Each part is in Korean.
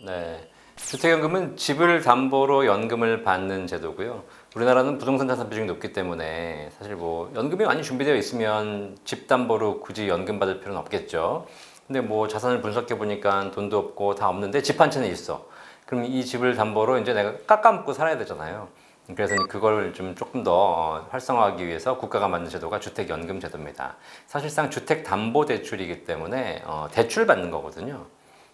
네. 주택연금은 집을 담보로 연금을 받는 제도고요. 우리나라는 부동산 자산 비중이 높기 때문에 사실 뭐 연금이 많이 준비되어 있으면 집 담보로 굳이 연금 받을 필요는 없겠죠. 근데 뭐 자산을 분석해 보니까 돈도 없고 다 없는데 집 한 채는 있어. 그럼 이 집을 담보로 이제 내가 깎아먹고 살아야 되잖아요. 그래서 그걸 좀 조금 더 활성화하기 위해서 국가가 만든 제도가 주택연금 제도입니다. 사실상 주택담보대출이기 때문에 대출 받는 거거든요.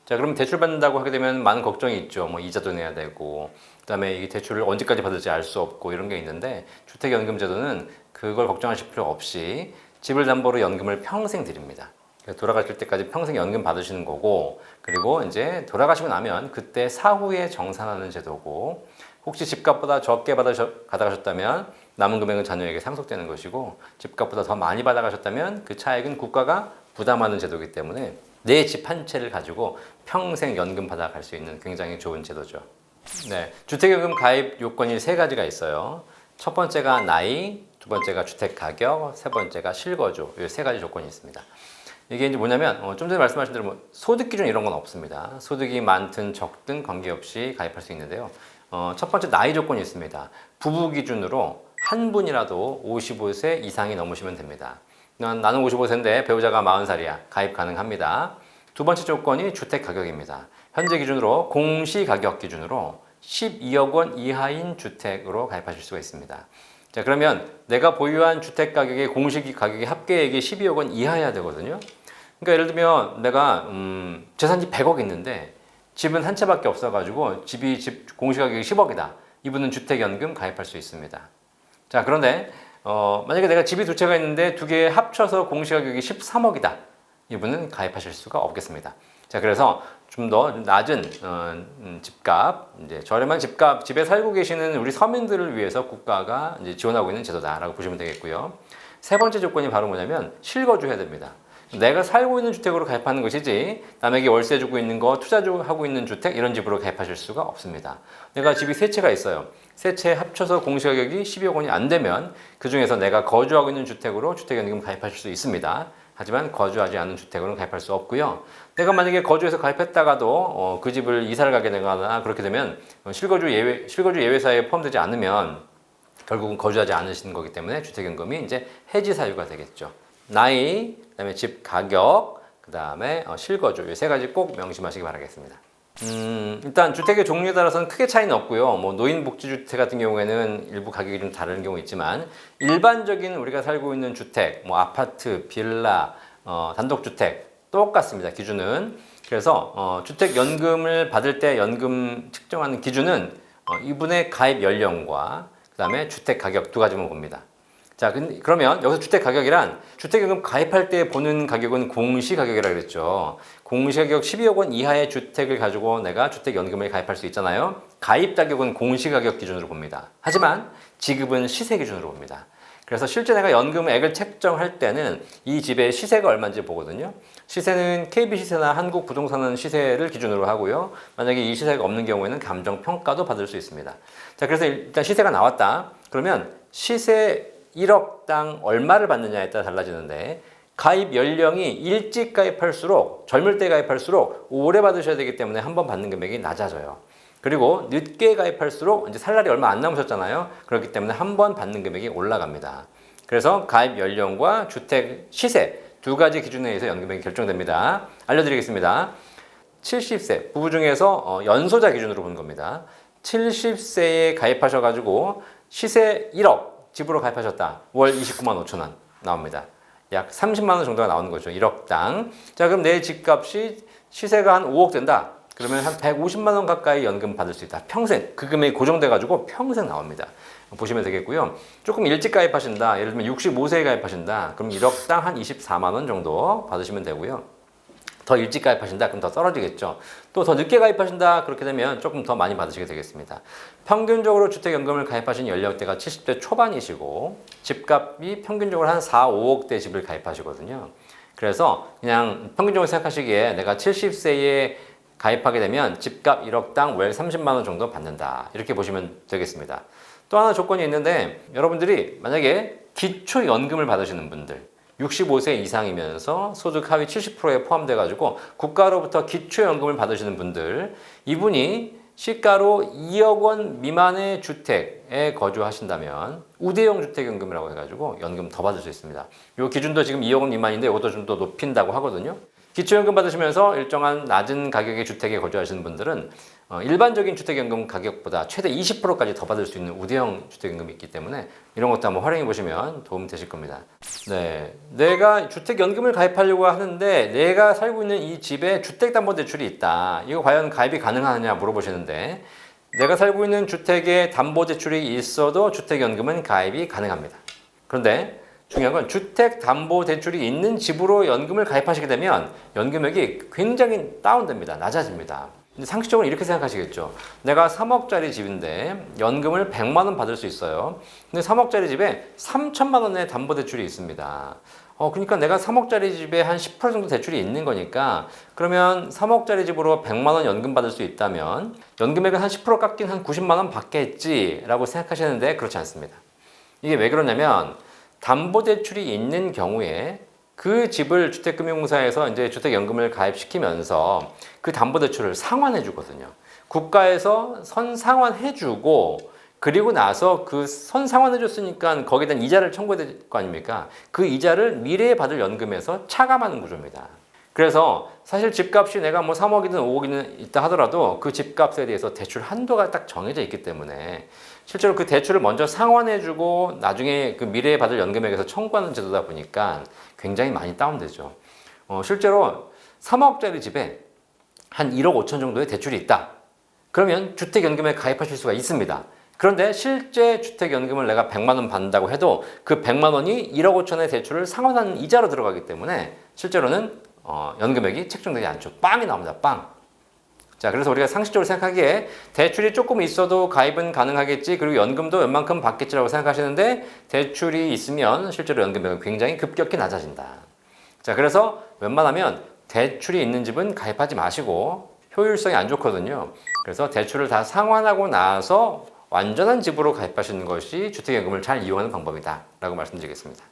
자, 그럼 대출 받는다고 하게 되면 많은 걱정이 있죠. 뭐 이자도 내야 되고, 그다음에 이 대출을 언제까지 받을지 알 수 없고 이런 게 있는데 주택연금 제도는 그걸 걱정하실 필요 없이 집을 담보로 연금을 평생 드립니다. 돌아가실 때까지 평생 연금 받으시는 거고, 그리고 이제 돌아가시고 나면 그때 사후에 정산하는 제도고, 혹시 집값보다 적게 받아가셨다면 남은 금액은 자녀에게 상속되는 것이고, 집값보다 더 많이 받아가셨다면 그 차액은 국가가 부담하는 제도이기 때문에 내 집 한 채를 가지고 평생 연금 받아갈 수 있는 굉장히 좋은 제도죠. 네, 주택연금 가입 요건이 세 가지가 있어요. 첫 번째가 나이, 두 번째가 주택 가격, 세 번째가 실거주. 이 세 가지 조건이 있습니다. 이게 이제 뭐냐면 좀 전에 말씀하신 대로 뭐 소득 기준 이런 건 없습니다. 소득이 많든 적든 관계없이 가입할 수 있는데요. 첫 번째 나이 조건이 있습니다. 부부 기준으로 한 분이라도 55세 이상이 넘으시면 됩니다. 나는 55세인데 배우자가 40살이야. 가입 가능합니다. 두 번째 조건이 주택 가격입니다. 현재 기준으로 공시가격 기준으로 12억 원 이하인 주택으로 가입하실 수가 있습니다. 자, 그러면 내가 보유한 주택 가격의 공시 가격의 합계액이 12억 원 이하여야 되거든요. 그러니까 예를 들면 내가 재산이 100억 있는데 집은 한 채밖에 없어가지고 집 공시 가격이 10억이다. 이분은 주택연금 가입할 수 있습니다. 자, 그런데 만약에 내가 집이 두 채가 있는데 두 개 합쳐서 공시가격이 13억이다. 이분은 가입하실 수가 없겠습니다. 자, 그래서 좀 더 낮은 집값, 이제 저렴한 집값, 집에 살고 계시는 우리 서민들을 위해서 국가가 이제 지원하고 있는 제도다라고 보시면 되겠고요. 세 번째 조건이 바로 뭐냐면 실거주 해야 됩니다. 내가 살고 있는 주택으로 가입하는 것이지 남에게 월세 주고 있는 거, 투자하고 있는 주택 이런 집으로 가입하실 수가 없습니다. 내가 집이 세 채가 있어요. 세 채 합쳐서 공시가격이 12억 원이 안 되면 그 중에서 내가 거주하고 있는 주택으로 주택연금 가입하실 수 있습니다. 하지만 거주하지 않은 주택으로는 가입할 수 없고요. 내가 만약에 거주해서 가입했다가도 그 집을 이사를 가게 되거나 그렇게 되면 실거주 예외사에 포함되지 않으면 결국은 거주하지 않으시는 거기 때문에 주택연금이 이제 해지 사유가 되겠죠. 나이, 그다음에 집 가격, 그다음에 실거주 이 세 가지 꼭 명심하시기 바라겠습니다. 일단 주택의 종류에 따라서는 크게 차이는 없고요. 뭐 노인복지주택 같은 경우에는 일부 가격이 좀 다른 경우 있지만 일반적인 우리가 살고 있는 주택, 뭐 아파트, 빌라, 단독주택 똑같습니다. 기준은. 그래서 주택연금을 받을 때 연금 측정하는 기준은 이분의 가입 연령과 그다음에 주택 가격 두 가지만 봅니다. 자, 그러면 여기서 주택 가격이란 주택연금 가입할 때 보는 가격은 공시가격이라 그랬죠. 공시가격 12억 원 이하의 주택을 가지고 내가 주택연금을 가입할 수 있잖아요. 가입 자격은 공시가격 기준으로 봅니다. 하지만 지급은 시세 기준으로 봅니다. 그래서 실제 내가 연금액을 책정할 때는 이 집의 시세가 얼마인지 보거든요. 시세는 KB시세나 한국부동산은 시세를 기준으로 하고요. 만약에 이 시세가 없는 경우에는 감정평가도 받을 수 있습니다. 자, 그래서 일단 시세가 나왔다. 그러면 시세 1억당 얼마를 받느냐에 따라 달라지는데 가입 연령이 일찍 가입할수록 젊을 때 가입할수록 오래 받으셔야 되기 때문에 한 번 받는 금액이 낮아져요. 그리고 늦게 가입할수록 이제 살 날이 얼마 안 남으셨잖아요. 그렇기 때문에 한 번 받는 금액이 올라갑니다. 그래서 가입 연령과 주택 시세 두 가지 기준에 의해서 연금액이 결정됩니다. 알려드리겠습니다. 70세 부부 중에서 연소자 기준으로 보는 겁니다. 70세에 가입하셔가지고 시세 1억 집으로 가입하셨다. 월 29만 5천 원 나옵니다. 약 30만 원 정도가 나오는 거죠. 1억당. 자, 그럼 내 집값이 시세가 한 5억 된다. 그러면 한 150만 원 가까이 연금 받을 수 있다. 평생 그 금액이 고정돼가지고 평생 나옵니다. 보시면 되겠고요. 조금 일찍 가입하신다. 예를 들면 65세에 가입하신다. 그럼 1억당 한 24만 원 정도 받으시면 되고요. 더 일찍 가입하신다 그럼 더 떨어지겠죠. 또 더 늦게 가입하신다 그렇게 되면 조금 더 많이 받으시게 되겠습니다. 평균적으로 주택연금을 가입하신 연령대가 70대 초반이시고 집값이 평균적으로 한 4, 5억대 집을 가입하시거든요. 그래서 그냥 평균적으로 생각하시기에 내가 70세에 가입하게 되면 집값 1억당 월 30만 원 정도 받는다. 이렇게 보시면 되겠습니다. 또 하나 조건이 있는데 여러분들이 만약에 기초연금을 받으시는 분들 65세 이상이면서 소득 하위 70%에 포함돼 가지고 국가로부터 기초연금을 받으시는 분들, 이분이 시가로 2억 원 미만의 주택에 거주하신다면 우대형 주택연금이라고 해가지고 연금 더 받을 수 있습니다. 이 기준도 지금 2억 원 미만인데 이것도 좀 더 높인다고 하거든요. 기초연금 받으시면서 일정한 낮은 가격의 주택에 거주하시는 분들은 일반적인 주택연금 가격보다 최대 20%까지 더 받을 수 있는 우대형 주택연금이 있기 때문에 이런 것도 한번 활용해 보시면 도움 되실 겁니다. 네, 내가 주택연금을 가입하려고 하는데 내가 살고 있는 이 집에 주택담보대출이 있다. 이거 과연 가입이 가능하냐 물어보시는데, 내가 살고 있는 주택에 담보대출이 있어도 주택연금은 가입이 가능합니다. 그런데 중요한 건 주택담보대출이 있는 집으로 연금을 가입하시게 되면 연금액이 굉장히 다운됩니다. 낮아집니다. 근데 상식적으로 이렇게 생각하시겠죠. 내가 3억짜리 집인데 연금을 100만 원 받을 수 있어요. 근데 3억짜리 집에 3천만 원의 담보대출이 있습니다. 그러니까 내가 3억짜리 집에 한 10% 정도 대출이 있는 거니까, 그러면 3억짜리 집으로 100만 원 연금 받을 수 있다면 연금액은 한 10% 깎인 한 90만 원 받겠지라고 생각하시는데 그렇지 않습니다. 이게 왜 그러냐면 담보대출이 있는 경우에 그 집을 주택금융공사에서 이제 주택연금을 가입시키면서 그 담보대출을 상환해 주거든요. 국가에서 선상환해 주고, 그리고 나서 그 선상환해 줬으니까 거기에 대한 이자를 청구해야 될 거 아닙니까? 그 이자를 미래에 받을 연금에서 차감하는 구조입니다. 그래서 사실 집값이 내가 뭐 3억이든 5억이든 있다 하더라도 그 집값에 대해서 대출 한도가 딱 정해져 있기 때문에 실제로 그 대출을 먼저 상환해주고 나중에 그 미래에 받을 연금액에서 청구하는 제도다 보니까 굉장히 많이 다운되죠. 실제로 3억짜리 집에 한 1억 5천 정도의 대출이 있다. 그러면 주택연금에 가입하실 수가 있습니다. 그런데 실제 주택연금을 내가 100만 원 받는다고 해도 그 100만 원이 1억 5천의 대출을 상환하는 이자로 들어가기 때문에 실제로는 연금액이 책정되지 않죠. 빵이 나옵니다. 빵. 자, 그래서 우리가 상식적으로 생각하기에 대출이 조금 있어도 가입은 가능하겠지, 그리고 연금도 웬만큼 받겠지라고 생각하시는데, 대출이 있으면 실제로 연금액은 굉장히 급격히 낮아진다. 자, 그래서 웬만하면 대출이 있는 집은 가입하지 마시고 효율성이 안 좋거든요. 그래서 대출을 다 상환하고 나서 완전한 집으로 가입하시는 것이 주택연금을 잘 이용하는 방법이다 라고 말씀드리겠습니다.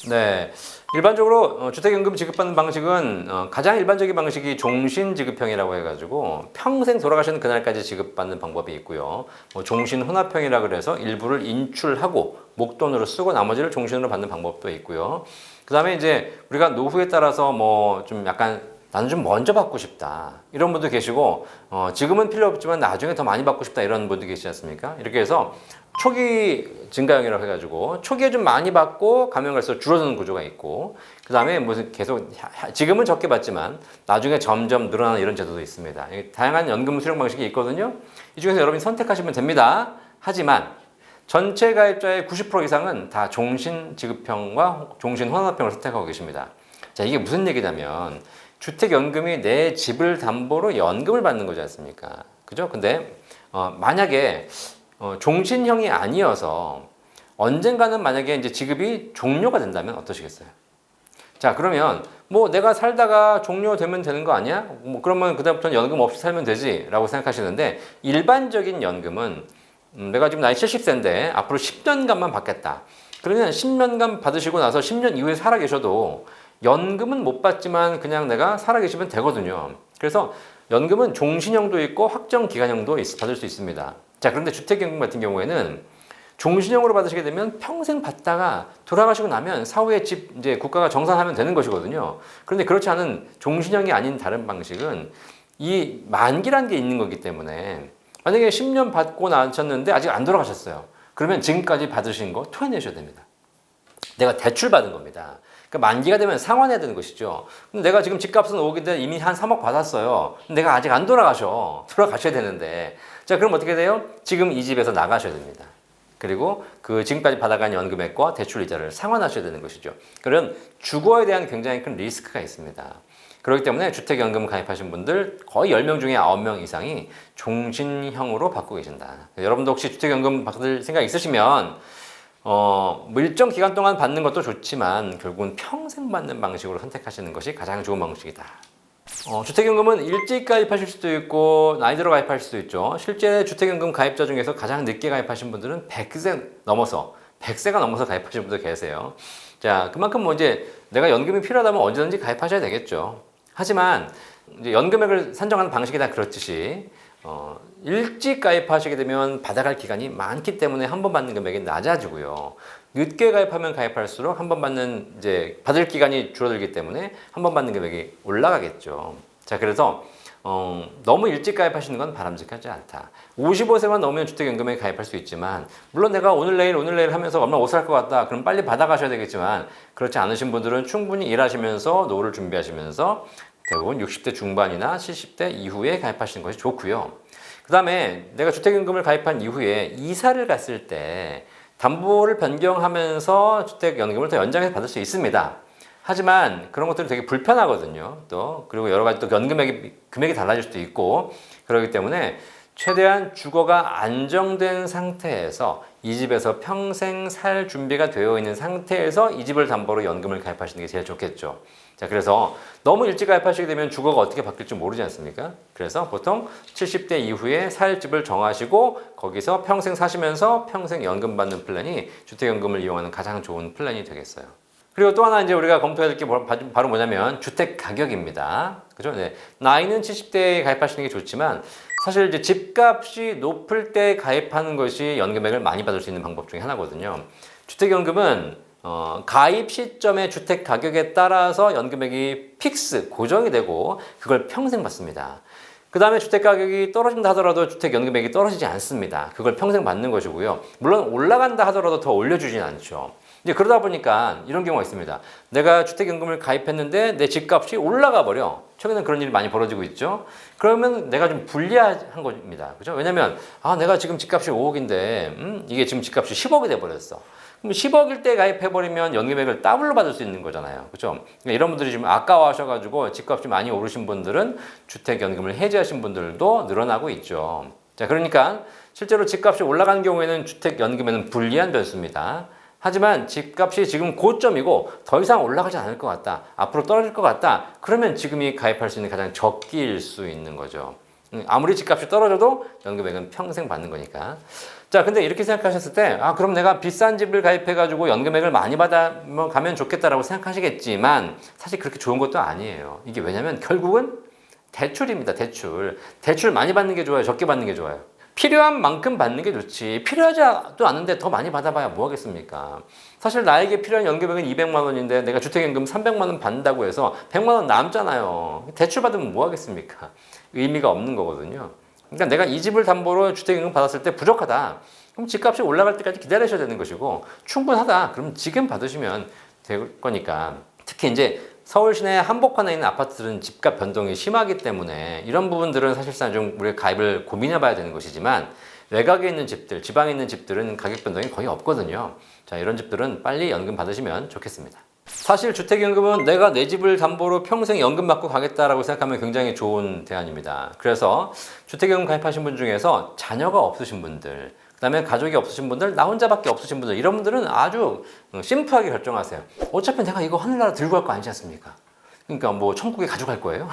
네, 일반적으로 주택연금 지급받는 방식은 가장 일반적인 방식이 종신지급형이라고 해가지고 평생 돌아가시는 그날까지 지급받는 방법이 있고요. 종신혼합형이라 그래서 일부를 인출하고 목돈으로 쓰고 나머지를 종신으로 받는 방법도 있고요. 그 다음에 이제 우리가 노후에 따라서 뭐 좀 약간 나는 좀 먼저 받고 싶다 이런 분도 계시고, 지금은 필요 없지만 나중에 더 많이 받고 싶다 이런 분도 계시지 않습니까? 이렇게 해서 초기 증가형이라고 해가지고 초기에 좀 많이 받고 가면 갈수록 줄어드는 구조가 있고, 그 다음에 무슨 계속 지금은 적게 받지만 나중에 점점 늘어나는 이런 제도도 있습니다. 다양한 연금 수령 방식이 있거든요. 이 중에서 여러분이 선택하시면 됩니다. 하지만 전체 가입자의 90% 이상은 다 종신지급형과 종신혼합형을 선택하고 계십니다. 자, 이게 무슨 얘기냐면 주택연금이 내 집을 담보로 연금을 받는 거지 않습니까? 그죠? 근데 만약에 종신형이 아니어서 언젠가는 만약에 이제 지급이 종료가 된다면 어떠시겠어요? 자, 그러면 뭐 내가 살다가 종료되면 되는 거 아니야? 뭐 그러면 그다음부터는 연금 없이 살면 되지 라고 생각하시는데, 일반적인 연금은 내가 지금 나이 70세인데 앞으로 10년간만 받겠다. 그러면 10년간 받으시고 나서 10년 이후에 살아 계셔도 연금은 못 받지만 그냥 내가 살아 계시면 되거든요. 그래서 연금은 종신형도 있고 확정기간형도 받을 수 있습니다. 자, 그런데 주택연금 같은 경우에는 종신형으로 받으시게 되면 평생 받다가 돌아가시고 나면 사후에 집 이제 국가가 정산하면 되는 것이거든요. 그런데 그렇지 않은 종신형이 아닌 다른 방식은 이 만기라는 게 있는 거기 때문에 만약에 10년 받고 나셨는데 아직 안 돌아가셨어요. 그러면 지금까지 받으신 거 토해내셔야 됩니다. 내가 대출 받은 겁니다. 그러니까 만기가 되면 상환해야 되는 것이죠. 근데 내가 지금 집값은 5억인데 이미 한 3억 받았어요. 내가 아직 안 돌아가셔야 되는데, 자, 그럼 어떻게 돼요? 지금 이 집에서 나가셔야 됩니다. 그리고 그 지금까지 받아간 연금액과 대출 이자를 상환하셔야 되는 것이죠. 그런 주거에 대한 굉장히 큰 리스크가 있습니다. 그렇기 때문에 주택연금 가입하신 분들 거의 10명 중에 9명 이상이 종신형으로 받고 계신다. 여러분도 혹시 주택연금 받을 생각 있으시면 뭐 일정 기간 동안 받는 것도 좋지만 결국은 평생 받는 방식으로 선택하시는 것이 가장 좋은 방식이다. 주택연금은 일찍 가입하실 수도 있고 나이 들어 가입할 수도 있죠. 실제 주택연금 가입자 중에서 가장 늦게 가입하신 분들은 100세가 넘어서 가입하신 분들 계세요. 자, 그만큼 뭐 이제 내가 연금이 필요하다면 언제든지 가입하셔야 되겠죠. 하지만 이제 연금액을 산정하는 방식이 다 그렇듯이 일찍 가입하시게 되면 받아갈 기간이 많기 때문에 한 번 받는 금액이 낮아지고요. 늦게 가입하면 가입할수록 한 번 받는 이제 받을 기간이 줄어들기 때문에 한 번 받는 금액이 올라가겠죠. 자, 그래서 너무 일찍 가입하시는 건 바람직하지 않다. 55세만 넘으면 주택연금에 가입할 수 있지만 물론 내가 오늘 내일 하면서 얼마 못 살 것 같다. 그럼 빨리 받아가셔야 되겠지만 그렇지 않으신 분들은 충분히 일하시면서 노후를 준비하시면서 대부분 60대 중반이나 70대 이후에 가입하시는 것이 좋고요. 그 다음에 내가 주택연금을 가입한 이후에 이사를 갔을 때 담보를 변경하면서 주택연금을 더 연장해서 받을 수 있습니다. 하지만 그런 것들은 되게 불편하거든요. 또 그리고 여러 가지 또 금액이 달라질 수도 있고 그렇기 때문에 최대한 주거가 안정된 상태에서 이 집에서 평생 살 준비가 되어 있는 상태에서 이 집을 담보로 연금을 가입하시는 게 제일 좋겠죠. 자, 그래서 너무 일찍 가입하시게 되면 주거가 어떻게 바뀔지 모르지 않습니까? 그래서 보통 70대 이후에 살 집을 정하시고 거기서 평생 사시면서 평생 연금 받는 플랜이 주택연금을 이용하는 가장 좋은 플랜이 되겠어요. 그리고 또 하나 이제 우리가 검토해야 될 게 바로 뭐냐면 주택 가격입니다. 그죠? 네. 나이는 70대에 가입하시는 게 좋지만 사실 이제 집값이 높을 때 가입하는 것이 연금액을 많이 받을 수 있는 방법 중에 하나거든요. 주택연금은 가입 시점의 주택 가격에 따라서 연금액이 고정이 되고 그걸 평생 받습니다. 그 다음에 주택 가격이 떨어진다 하더라도 주택 연금액이 떨어지지 않습니다. 그걸 평생 받는 것이고요. 물론 올라간다 하더라도 더 올려주진 않죠. 이제 그러다 보니까 이런 경우가 있습니다. 내가 주택연금을 가입했는데 내 집값이 올라가 버려. 최근에 그런 일이 많이 벌어지고 있죠. 그러면 내가 좀 불리한 겁니다. 그죠? 왜냐면 내가 지금 집값이 5억인데 이게 지금 집값이 10억이 돼 버렸어. 그럼 10억일 때 가입해버리면 연금액을 더블로 받을 수 있는 거잖아요. 그죠? 그러니까 이런 분들이 지금 아까워하셔가지고 집값이 많이 오르신 분들은 주택연금을 해지하신 분들도 늘어나고 있죠. 자, 그러니까 실제로 집값이 올라가는 경우에는 주택연금에는 불리한 변수입니다. 하지만 집값이 지금 고점이고 더 이상 올라가지 않을 것 같다. 앞으로 떨어질 것 같다. 그러면 지금이 가입할 수 있는 가장 적기일 수 있는 거죠. 아무리 집값이 떨어져도 연금액은 평생 받는 거니까. 자, 근데 이렇게 생각하셨을 때, 그럼 내가 비싼 집을 가입해가지고 연금액을 많이 받아가면 좋겠다라고 생각하시겠지만, 사실 그렇게 좋은 것도 아니에요. 이게 왜냐면 결국은 대출입니다, 대출. 대출 많이 받는 게 좋아요, 적게 받는 게 좋아요? 필요한 만큼 받는 게 좋지. 필요하지도 않은데 더 많이 받아봐야 뭐 하겠습니까? 사실 나에게 필요한 연금액은 200만 원인데 내가 주택연금 300만 원 받는다고 해서 100만 원 남잖아요. 대출 받으면 뭐 하겠습니까? 의미가 없는 거거든요. 그러니까 내가 이 집을 담보로 주택연금 받았을 때 부족하다. 그럼 집값이 올라갈 때까지 기다리셔야 되는 것이고 충분하다. 그럼 지금 받으시면 될 거니까. 특히 이제 서울 시내 한복판에 있는 아파트들은 집값 변동이 심하기 때문에 이런 부분들은 사실상 좀 우리가 가입을 고민해 봐야 되는 것이지만 외곽에 있는 집들, 지방에 있는 집들은 가격 변동이 거의 없거든요. 자, 이런 집들은 빨리 연금 받으시면 좋겠습니다. 사실 주택연금은 내가 내 집을 담보로 평생 연금 받고 가겠다라고 생각하면 굉장히 좋은 대안입니다. 그래서 주택연금 가입하신 분 중에서 자녀가 없으신 분들, 그 다음에 가족이 없으신 분들, 나 혼자밖에 없으신 분들, 이런 분들은 아주 심플하게 결정하세요. 어차피 내가 이거 하늘나라 들고 갈 거 아니지 않습니까? 그러니까 뭐 천국에 가져갈 거예요?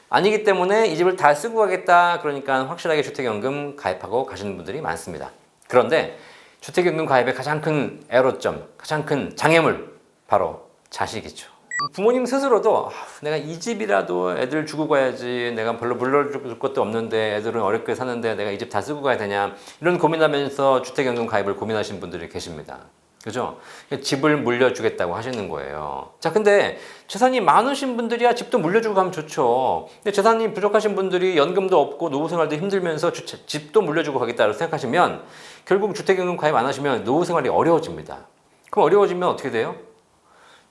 아니기 때문에 이 집을 다 쓰고 가겠다. 그러니까 확실하게 주택연금 가입하고 가시는 분들이 많습니다. 그런데 주택연금 가입의 가장 큰 애로점, 가장 큰 장애물, 바로 자식이죠. 부모님 스스로도 내가 이 집이라도 애들 주고 가야지, 내가 별로 물려줄 것도 없는데 애들은 어렵게 사는데 내가 이 집 다 쓰고 가야 되냐, 이런 고민하면서 주택연금 가입을 고민하시는 분들이 계십니다. 그죠? 집을 물려주겠다고 하시는 거예요. 자, 근데 재산이 많으신 분들이야 집도 물려주고 가면 좋죠. 근데 재산이 부족하신 분들이 연금도 없고 노후생활도 힘들면서 집도 물려주고 가겠다고 생각하시면 결국 주택연금 가입 안 하시면 노후생활이 어려워집니다. 그럼 어려워지면 어떻게 돼요?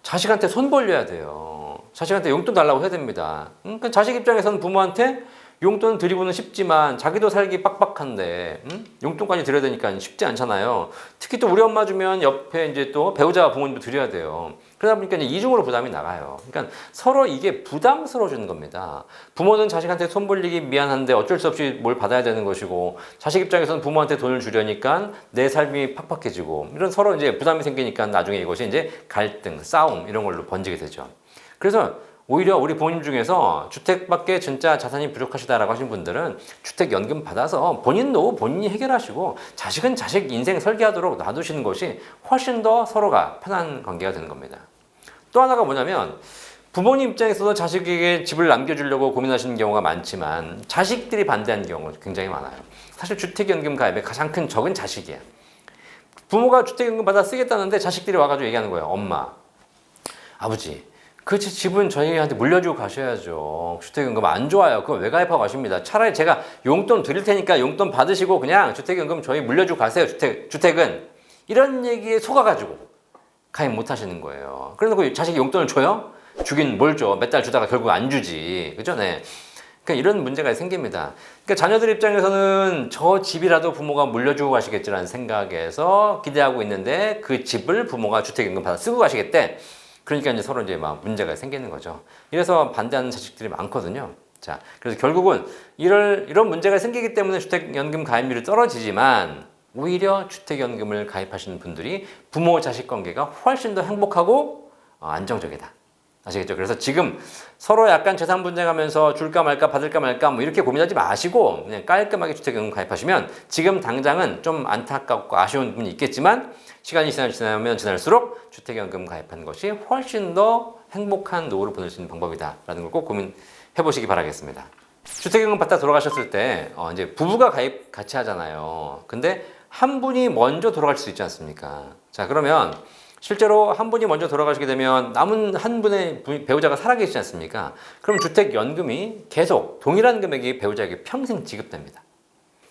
자식한테 손 벌려야 돼요. 자식한테 용돈 달라고 해야 됩니다. 그러니까 자식 입장에서는 부모한테 용돈 드리고는 싶지만 자기도 살기 빡빡한데 용돈까지 드려야 되니까 쉽지 않잖아요. 특히 또 우리 엄마 주면 옆에 이제 또 배우자 부모님도 드려야 돼요. 그러다 보니까 이제 이중으로 부담이 나가요. 그러니까 서로 이게 부담스러워지는 겁니다. 부모는 자식한테 손 벌리기 미안한데 어쩔 수 없이 뭘 받아야 되는 것이고, 자식 입장에서는 부모한테 돈을 주려니까 내 삶이 팍팍해지고, 이런 서로 이제 부담이 생기니까 나중에 이것이 이제 갈등, 싸움 이런 걸로 번지게 되죠. 그래서 오히려 우리 부모님 중에서 주택밖에 진짜 자산이 부족하시다라고 하신 분들은 주택연금 받아서 본인 노후 본인이 해결하시고 자식은 자식 인생 설계하도록 놔두시는 것이 훨씬 더 서로가 편한 관계가 되는 겁니다. 또 하나가 뭐냐면 부모님 입장에서도 자식에게 집을 남겨주려고 고민하시는 경우가 많지만 자식들이 반대하는 경우가 굉장히 많아요. 사실 주택연금 가입의 가장 큰 적은 자식이에요. 부모가 주택연금 받아 쓰겠다는데 자식들이 와가지고 얘기하는 거예요. 엄마, 아버지, 그 집은 저희한테 물려주고 가셔야죠. 주택연금 안 좋아요. 그거 왜 가입하고 가십니다. 차라리 제가 용돈 드릴 테니까 용돈 받으시고 그냥 주택연금 저희 물려주고 가세요. 주택은. 이런 얘기에 속아가지고 가입 못 하시는 거예요. 그래놓고 자식이 용돈을 줘요? 주긴 뭘 줘. 몇 달 주다가 결국 안 주지. 그죠? 네. 그러니까 이런 문제가 생깁니다. 그러니까 자녀들 입장에서는 저 집이라도 부모가 물려주고 가시겠지라는 생각에서 기대하고 있는데 그 집을 부모가 주택연금 받아 쓰고 가시겠대. 그러니까 이제 서로 이제 막 문제가 생기는 거죠. 이래서 반대하는 자식들이 많거든요. 자, 그래서 결국은 이런 문제가 생기기 때문에 주택연금 가입률이 떨어지지만 오히려 주택연금을 가입하시는 분들이 부모 자식 관계가 훨씬 더 행복하고 안정적이다. 아시겠죠? 그래서 지금 서로 약간 재산 분쟁하면서 줄까 말까 받을까 말까 뭐 이렇게 고민하지 마시고 그냥 깔끔하게 주택연금 가입하시면 지금 당장은 좀 안타깝고 아쉬운 부분이 있겠지만 시간이 지나면 지날수록 주택연금 가입하는 것이 훨씬 더 행복한 노후를 보낼 수 있는 방법이다라는 걸 꼭 고민해 보시기 바라겠습니다. 주택연금 받다 돌아가셨을 때 이제 부부가 가입 같이 하잖아요. 근데 한 분이 먼저 돌아갈 수 있지 않습니까? 자, 그러면 실제로 한 분이 먼저 돌아가시게 되면 남은 한 분의 배우자가 살아계시지 않습니까? 그럼 주택연금이 계속 동일한 금액이 배우자에게 평생 지급됩니다.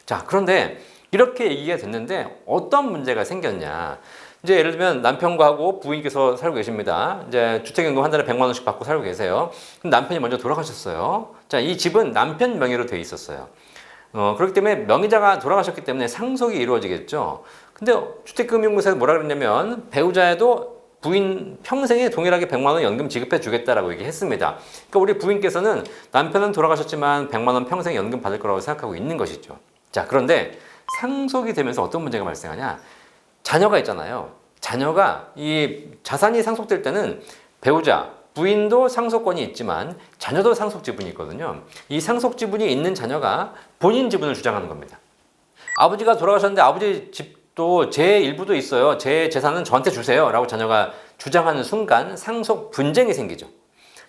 자, 그런데 이렇게 얘기가 됐는데 어떤 문제가 생겼냐? 이제 예를 들면 남편하고 부인께서 살고 계십니다. 이제 주택연금 한 달에 100만 원씩 받고 살고 계세요. 그럼 남편이 먼저 돌아가셨어요. 자, 이 집은 남편 명의로 돼 있었어요. 그렇기 때문에 명의자가 돌아가셨기 때문에 상속이 이루어지겠죠. 근데 주택금융공사에서 뭐라 그랬냐면 배우자에도 부인 평생에 동일하게 100만 원 연금 지급해 주겠다라고 얘기했습니다. 그러니까 우리 부인께서는 남편은 돌아가셨지만 100만 원 평생 연금 받을 거라고 생각하고 있는 것이죠. 자, 그런데 상속이 되면서 어떤 문제가 발생하냐? 자녀가 있잖아요. 자녀가 이 자산이 상속될 때는 배우자, 부인도 상속권이 있지만 자녀도 상속 지분이 있거든요. 이 상속 지분이 있는 자녀가 본인 지분을 주장하는 겁니다. 아버지가 돌아가셨는데 아버지 집도 제 일부도 있어요. 제 재산은 저한테 주세요. 라고 자녀가 주장하는 순간 상속 분쟁이 생기죠.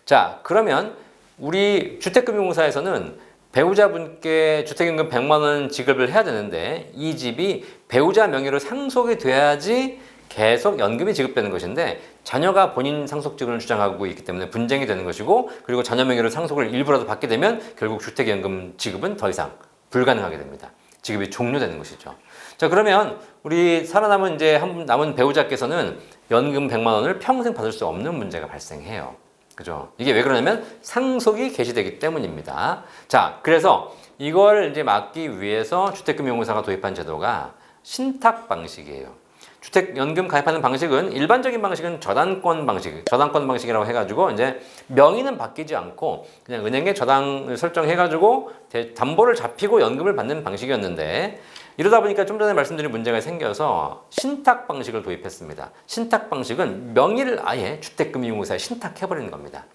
자, 그러면 우리 주택금융공사에서는 배우자분께 주택연금 100만 원 지급을 해야 되는데 이 집이 배우자 명의로 상속이 돼야지 계속 연금이 지급되는 것인데 자녀가 본인 상속 지분을 주장하고 있기 때문에 분쟁이 되는 것이고 그리고 자녀 명의로 상속을 일부라도 받게 되면 결국 주택연금 지급은 더 이상 불가능하게 됩니다. 지급이 종료되는 것이죠. 자, 그러면 우리 살아남은 이제 남은 배우자께서는 연금 100만 원을 평생 받을 수 없는 문제가 발생해요. 그죠? 이게 왜 그러냐면 상속이 개시되기 때문입니다. 자, 그래서 이걸 이제 막기 위해서 주택금융공사가 도입한 제도가 신탁 방식이에요. 주택연금 가입하는 방식은 일반적인 방식은 저당권 방식이라고 해가지고 이제 명의는 바뀌지 않고 그냥 은행에 저당을 설정해가지고 담보를 잡히고 연금을 받는 방식이었는데 이러다 보니까 좀 전에 말씀드린 문제가 생겨서 신탁 방식을 도입했습니다. 신탁 방식은 명의를 아예 주택금융공사에 신탁해버리는 겁니다.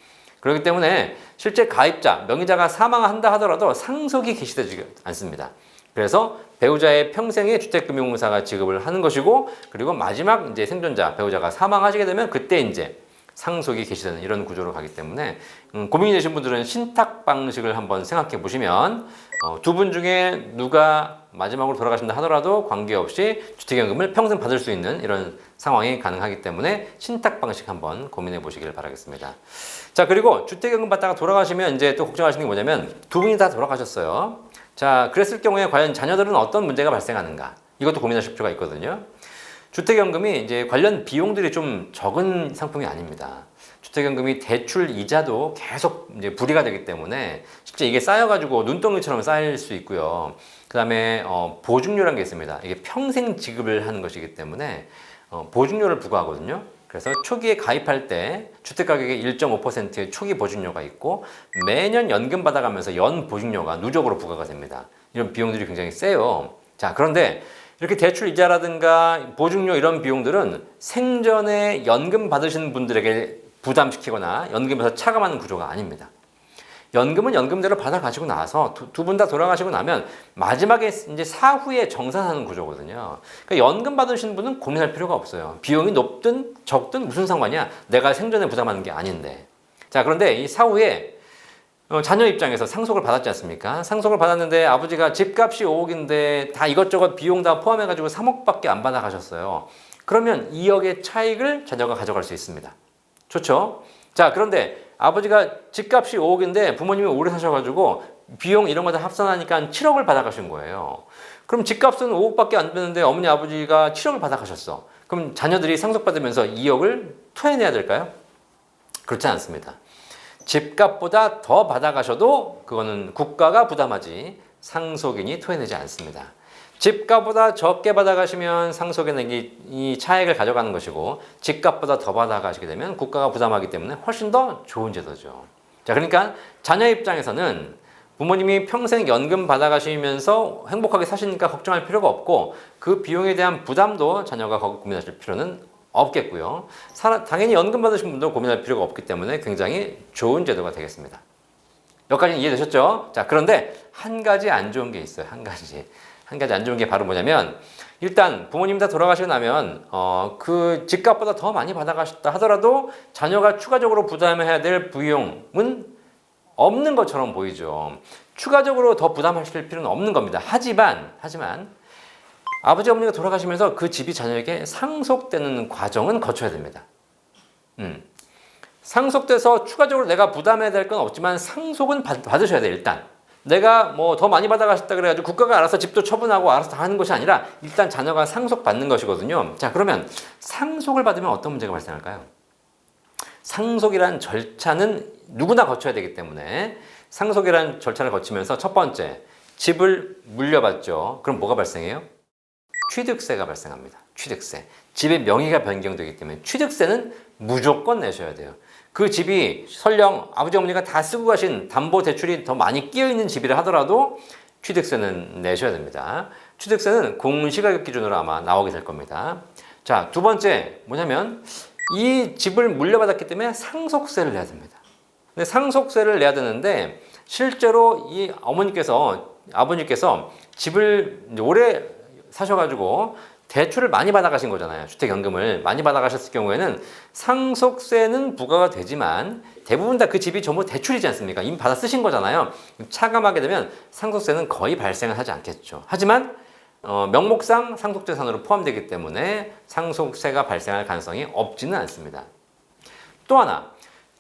그렇기 때문에 실제 가입자, 명의자가 사망한다 하더라도 상속이 개시되지 않습니다. 그래서 배우자의 평생에 주택금융공사가 지급을 하는 것이고 그리고 마지막 이제 생존자, 배우자가 사망하시게 되면 그때 이제 상속이 개시되는 이런 구조로 가기 때문에 고민이 되신 분들은 신탁 방식을 한번 생각해 보시면 두 분 중에 누가 마지막으로 돌아가신다 하더라도 관계없이 주택연금을 평생 받을 수 있는 이런 상황이 가능하기 때문에 신탁 방식 한번 고민해 보시길 바라겠습니다. 자, 그리고 주택연금 받다가 돌아가시면 이제 또 걱정하시는 게 뭐냐면 두 분이 다 돌아가셨어요. 자, 그랬을 경우에 과연 자녀들은 어떤 문제가 발생하는가? 이것도 고민하실 필요가 있거든요. 주택연금이 이제 관련 비용들이 좀 적은 상품이 아닙니다. 주택연금이 대출 이자도 계속 이제 불이가 되기 때문에 실제 이게 쌓여가지고 눈덩이처럼 쌓일 수 있고요. 그 다음에 보증료라는 게 있습니다. 이게 평생 지급을 하는 것이기 때문에 보증료를 부과하거든요. 그래서 초기에 가입할 때 주택가격의 1.5%의 초기 보증료가 있고 매년 연금 받아가면서 연 보증료가 누적으로 부과가 됩니다. 이런 비용들이 굉장히 세요. 자, 그런데 이렇게 대출 이자라든가 보증료 이런 비용들은 생전에 연금 받으시는 분들에게 부담시키거나 연금에서 차감하는 구조가 아닙니다. 연금은 연금대로 받아가시고 나서 두 분 다 돌아가시고 나면 마지막에 이제 사후에 정산하는 구조거든요. 그러니까 연금 받으시는 분은 고민할 필요가 없어요. 비용이 높든 적든 무슨 상관이야? 내가 생전에 부담하는 게 아닌데. 자, 그런데 이 사후에 자녀 입장에서 상속을 받았지 않습니까? 상속을 받았는데 아버지가 집값이 5억인데 다 이것저것 비용 다 포함해가지고 3억밖에 안 받아가셨어요. 그러면 2억의 차익을 자녀가 가져갈 수 있습니다. 좋죠? 자, 그런데 아버지가 집값이 5억인데 부모님이 오래 사셔가지고 비용 이런 거 다 합산하니까 7억을 받아가신 거예요. 그럼 집값은 5억밖에 안 되는데 어머니 아버지가 7억을 받아가셨어. 그럼 자녀들이 상속받으면서 2억을 토해내야 될까요? 그렇지 않습니다. 집값보다 더 받아가셔도 그거는 국가가 부담하지 상속인이 토해내지 않습니다. 집값보다 적게 받아가시면 상속인에게 이 차액을 가져가는 것이고 집값보다 더 받아가시게 되면 국가가 부담하기 때문에 훨씬 더 좋은 제도죠. 자, 그러니까 자녀 입장에서는 부모님이 평생 연금 받아가시면서 행복하게 사시니까 걱정할 필요가 없고 그 비용에 대한 부담도 자녀가 고민하실 필요는 없겠고요. 당연히 연금 받으신 분도 고민할 필요가 없기 때문에 굉장히 좋은 제도가 되겠습니다. 여기까지는 이해되셨죠? 자, 그런데 한 가지 안 좋은 게 있어요. 한 가지 안 좋은 게 바로 뭐냐면 일단 부모님 다 돌아가시고 나면 그 집값보다 더 많이 받아가셨다 하더라도 자녀가 추가적으로 부담해야 될 비용은 없는 것처럼 보이죠. 추가적으로 더 부담하실 필요는 없는 겁니다. 하지만 아버지 어머니가 돌아가시면서 그 집이 자녀에게 상속되는 과정은 거쳐야 됩니다. 상속돼서 추가적으로 내가 부담해야 될 건 없지만 상속은 받으셔야 돼요. 일단 내가 뭐 더 많이 받아가셨다 그래가지고 국가가 알아서 집도 처분하고 알아서 다 하는 것이 아니라 일단 자녀가 상속받는 것이거든요. 자, 그러면 상속을 받으면 어떤 문제가 발생할까요? 상속이란 절차는 누구나 거쳐야 되기 때문에 상속이란 절차를 거치면서 첫 번째, 집을 물려받죠. 그럼 뭐가 발생해요? 취득세가 발생합니다. 취득세. 집의 명의가 변경되기 때문에 취득세는 무조건 내셔야 돼요. 그 집이 설령 아버지 어머니가 다 쓰고 가신 담보대출이 더 많이 끼어있는 집이라 하더라도 취득세는 내셔야 됩니다. 취득세는 공시가격 기준으로 아마 나오게 될 겁니다. 자, 두 번째 뭐냐면 이 집을 물려받았기 때문에 상속세를 내야 됩니다. 근데 상속세를 내야 되는데 실제로 이 아버님께서 집을 오래 사셔가지고 대출을 많이 받아가신 거잖아요. 주택연금을 많이 받아가셨을 경우에는 상속세는 부과가 되지만 대부분 다 그 집이 전부 대출이지 않습니까? 이미 받아 쓰신 거잖아요. 차감하게 되면 상속세는 거의 발생을 하지 않겠죠. 하지만 명목상 상속재산으로 포함되기 때문에 상속세가 발생할 가능성이 없지는 않습니다. 또 하나,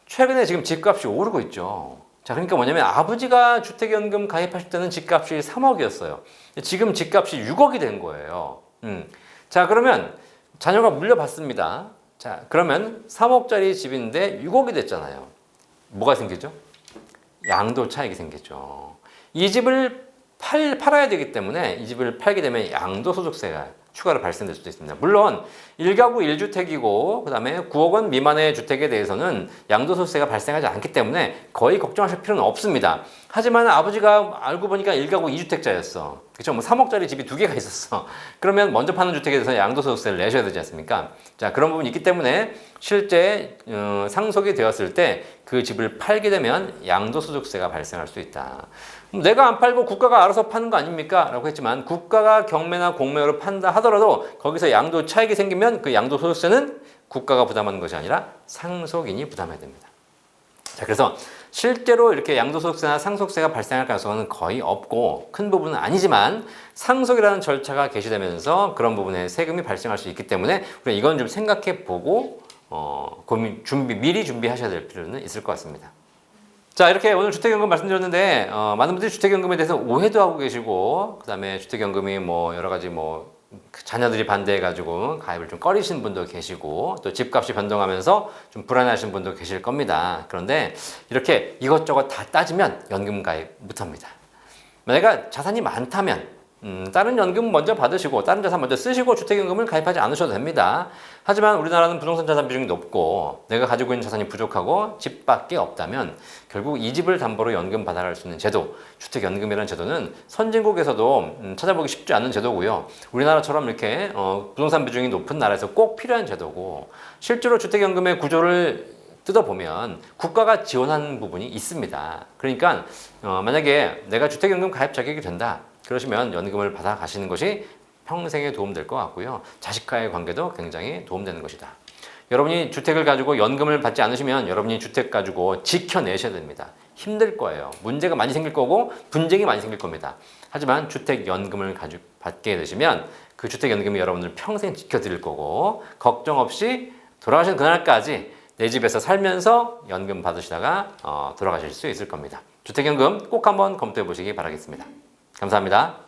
최근에 지금 집값이 오르고 있죠. 자, 그러니까 뭐냐면 아버지가 주택연금 가입하실 때는 집값이 3억이었어요. 지금 집값이 6억이 된 거예요. 자, 그러면 자녀가 물려받습니다. 자, 그러면 3억짜리 집인데 6억이 됐잖아요. 뭐가 생기죠? 양도 차익이 생기죠. 이 집을 팔아야 되기 때문에 이 집을 팔게 되면 양도소득세가 추가로 발생될 수도 있습니다. 물론 1가구 1주택이고 그다음에 9억 원 미만의 주택에 대해서는 양도소득세가 발생하지 않기 때문에 거의 걱정하실 필요는 없습니다. 하지만 아버지가 알고 보니까 1가구 2주택자였어. 그렇죠? 뭐 3억짜리 집이 2개가 있었어. 그러면 먼저 파는 주택에 대해서 양도소득세를 내셔야 되지 않습니까? 자, 그런 부분이 있기 때문에 실제 상속이 되었을 때 그 집을 팔게 되면 양도소득세가 발생할 수 있다. 내가 안 팔고 국가가 알아서 파는 거 아닙니까? 라고 했지만 국가가 경매나 공매로 판다 하더라도 거기서 양도 차익이 생기면 그 양도소득세는 국가가 부담하는 것이 아니라 상속인이 부담해야 됩니다. 자, 그래서 실제로 이렇게 양도소득세나 상속세가 발생할 가능성은 거의 없고 큰 부분은 아니지만 상속이라는 절차가 개시되면서 그런 부분에 세금이 발생할 수 있기 때문에 우리가 이건 좀 생각해 보고 미리 준비하셔야 될 필요는 있을 것 같습니다. 자, 이렇게 오늘 주택연금 말씀드렸는데 많은 분들이 주택연금에 대해서 오해도 하고 계시고 그다음에 주택연금이 뭐 여러 가지 뭐 자녀들이 반대해가지고 가입을 좀 꺼리신 분도 계시고 또 집값이 변동하면서 좀 불안해하신 분도 계실 겁니다. 그런데 이렇게 이것저것 다 따지면 연금 가입 못합니다. 내가 자산이 많다면 다른 연금 먼저 받으시고 다른 자산 먼저 쓰시고 주택연금을 가입하지 않으셔도 됩니다. 하지만 우리나라는 부동산 자산 비중이 높고 내가 가지고 있는 자산이 부족하고 집밖에 없다면 결국 이 집을 담보로 연금 받아갈 수 있는 제도, 주택연금이라는 제도는 선진국에서도 찾아보기 쉽지 않은 제도고요. 우리나라처럼 이렇게 부동산 비중이 높은 나라에서 꼭 필요한 제도고 실제로 주택연금의 구조를 뜯어보면 국가가 지원하는 부분이 있습니다. 그러니까 만약에 내가 주택연금 가입 자격이 된다. 그러시면 연금을 받아 가시는 것이 평생에 도움될 것 같고요. 자식과의 관계도 굉장히 도움되는 것이다. 여러분이 주택을 가지고 연금을 받지 않으시면 여러분이 주택 가지고 지켜내셔야 됩니다. 힘들 거예요. 문제가 많이 생길 거고 분쟁이 많이 생길 겁니다. 하지만 주택연금을 받게 되시면 그 주택연금이 여러분을 평생 지켜드릴 거고 걱정 없이 돌아가시는 그날까지 내 집에서 살면서 연금 받으시다가 돌아가실 수 있을 겁니다. 주택연금 꼭 한번 검토해 보시기 바라겠습니다. 감사합니다.